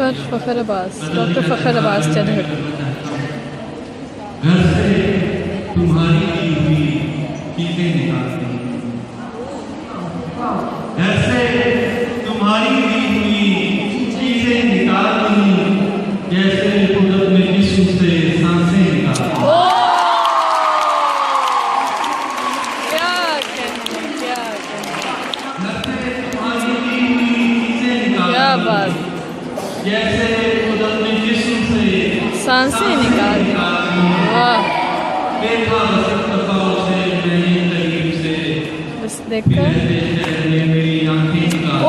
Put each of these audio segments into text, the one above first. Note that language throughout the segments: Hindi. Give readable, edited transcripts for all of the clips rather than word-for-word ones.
डॉक्टर फ़खर अब्बास चंद्र। घर से तुम्हारी दी हुई चीजें निकालती, घर से तुम्हारी दी हुई चीजें निकालती, जैसे कुदरत में जिस्म से सांसें निकालती। क्या बात, जैसे कुदरत में जिस्म से सांसें निकाल। वाह, देखा उसे मैंने करीब से, बस देखकर मेरी आंखें निकाल।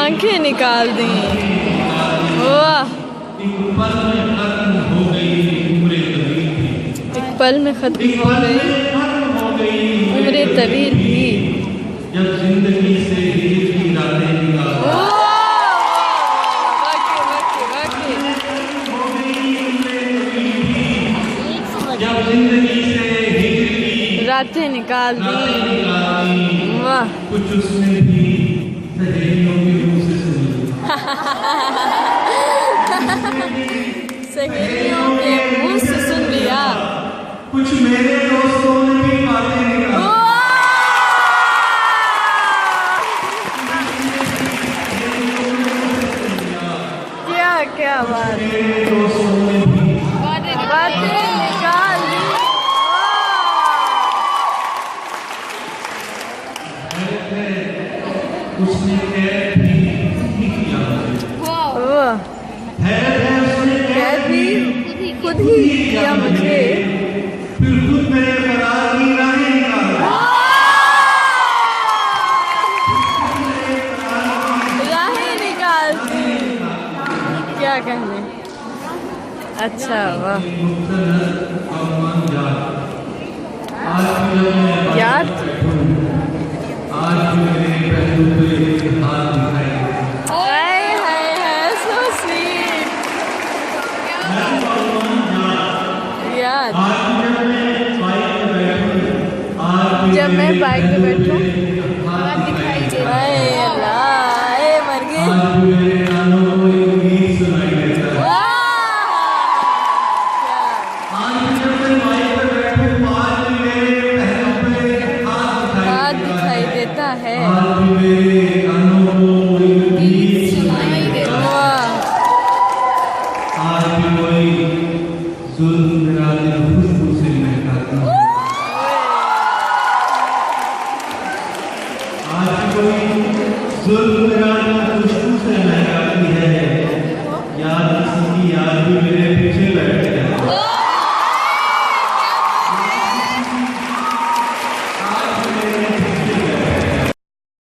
आंखें निकाल दी। वाह, एक पल में खत्म हो गई उम्रे तवील भी, एक पल में खत्म हो गई उम्रे तवील भी, जब जिंदगी से हिजर की रातें निकाल। जब जिंदगी से हिजर की रातें निकाल दी। वाह, कुछ उसने भी सहेलियों के मुंह से सुनी, सहेलियों के मुंह से सुन लिया। कुछ मेरे दोस्तों ने भी बातें निकाली। क्या बात, बातें निकाल दी। उसने कैद भी किया, कैद भी खुद ही किया मुझे, फिर खुद मेरे करार की राहें निकाला। राहें निकालती, क्या कहने। अच्छा, वाह, याद आज मेरे पहलू पे हाथ दिखाए, so sweet। याद, जब मैं बाइक पे बैठूं